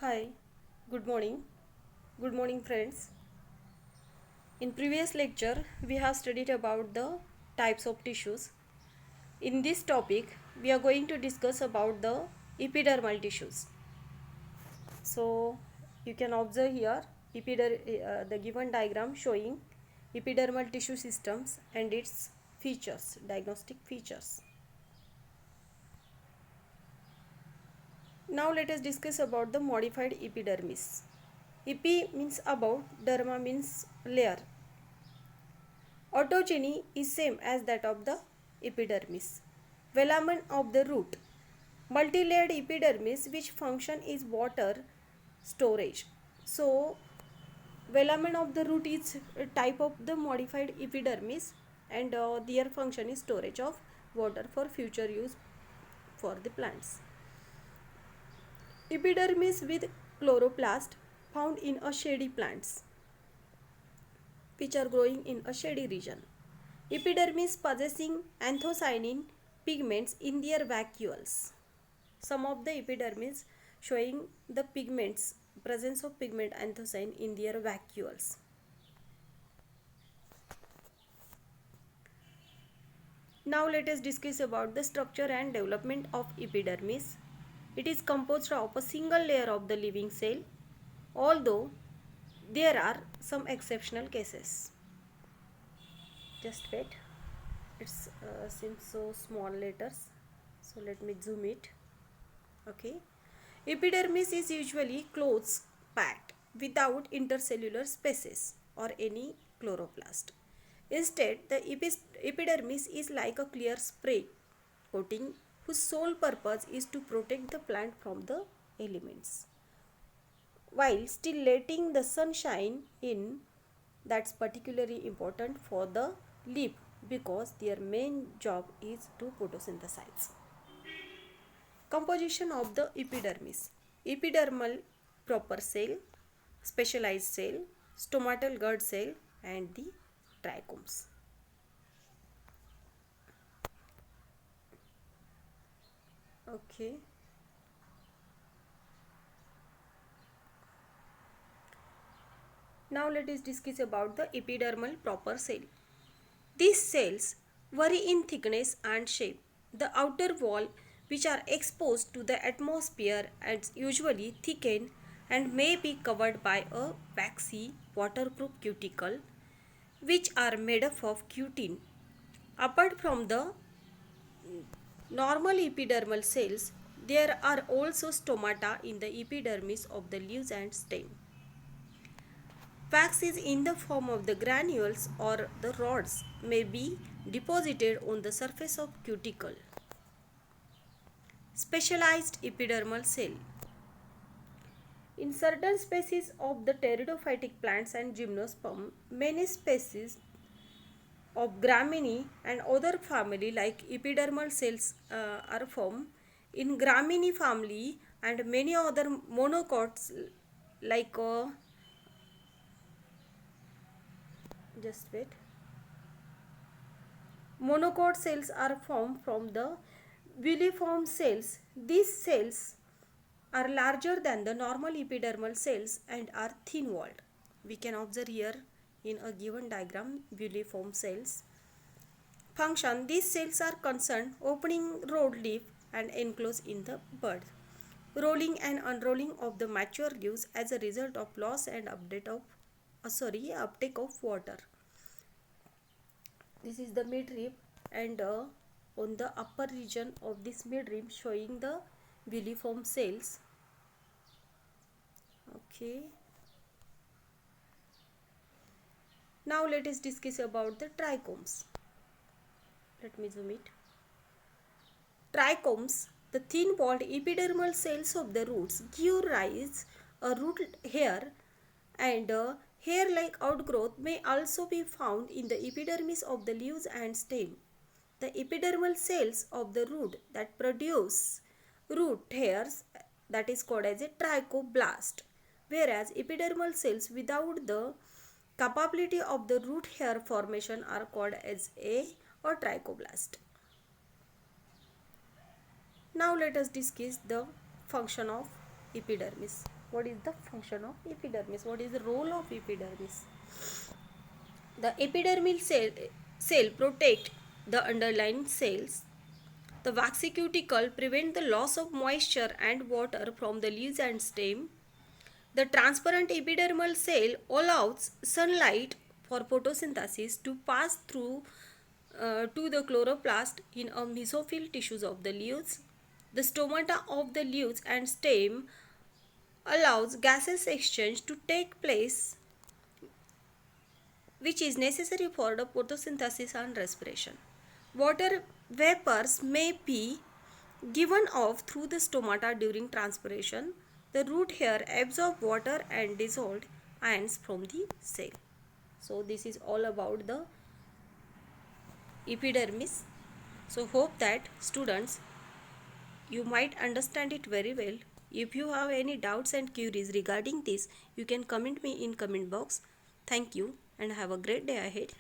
Hi, good morning. Good morning, friends. In previous lecture, we have studied about the types of tissues. In this topic, we are going to discuss about the epidermal tissues. So, you can observe here the given diagram showing epidermal tissue systems and its features, diagnostic features. Now let us discuss about the modified epidermis. Epi means about, derma means layer. Autogeny is same as that of the epidermis. Velamen of the root. Multilayered epidermis which function is water storage. So velamen of the root is a type of the modified epidermis and their function is storage of water for future use for the plants. Epidermis with chloroplast found in a shady plants which are growing in a shady region. Epidermis possessing anthocyanin pigments in their vacuoles. Some of the epidermis showing the pigments, presence of pigment anthocyanin in their vacuoles. Now let us discuss about the structure and development of epidermis. It is composed of a single layer of the living cell, although there are some exceptional cases. Just wait. It's seems so small letters, so let me zoom it. Okay, epidermis is usually close packed without intercellular spaces or any chloroplast. Instead, the epidermis is like a clear spray coating whose sole purpose is to protect the plant from the elements while still letting the sun shine in. That's particularly important for the leaf because their main job is to photosynthesize. Composition of the epidermis. Epidermal proper cell, specialized cell, stomatal guard cell and the trichomes. Okay. Now let us discuss about the epidermal proper cell. These cells vary in thickness and shape. The outer wall, which are exposed to the atmosphere, is usually thickened and may be covered by a waxy waterproof cuticle, which are made up of cutin. Apart from the normal epidermal cells, there are also stomata in the epidermis of the leaves and stem. Wax is in the form of the granules or the rods may be deposited on the surface of cuticle. Specialized epidermal cell. In certain species of the pteridophytic plants and gymnosperm, many species of Gramineae and other family like epidermal cells are formed. In Gramineae family and many other monocots like just wait. Monocot cells are formed from the villiform cells. These cells are larger than the normal epidermal cells and are thin walled. We can observe here in a given diagram villiform cells. Function. These cells are concerned opening rolled leaf and enclosed in the bud. Rolling and unrolling of the mature leaves as a result of loss and uptake of water. This is the midrib and on the upper region of this midrib showing the villiform cells. Okay. Now let us discuss about the trichomes. Let me zoom it. Trichomes, the thin walled epidermal cells of the roots, give rise a root hair and hair-like outgrowth may also be found in the epidermis of the leaves and stem. The epidermal cells of the root that produce root hairs that is called as a trichoblast, whereas epidermal cells without the capability of the root hair formation are called as a or trichoblast. Now let us discuss the function of epidermis. What is the function of epidermis? What is the role of epidermis? The epidermal cell protect the underlying cells. The waxy cuticle prevent the loss of moisture and water from the leaves and stem. The transparent epidermal cell allows sunlight for photosynthesis to pass through to the chloroplast in a mesophyll tissues of the leaves. The stomata of the leaves and stem allows gaseous exchange to take place, which is necessary for the photosynthesis and respiration. Water vapors may be given off through the stomata during transpiration. The root hair absorb water and dissolved ions from the cell. So this is all about the epidermis. So hope that students, you might understand it very well. If you have any doubts and queries regarding this, you can comment me in comment box. Thank you and have a great day ahead.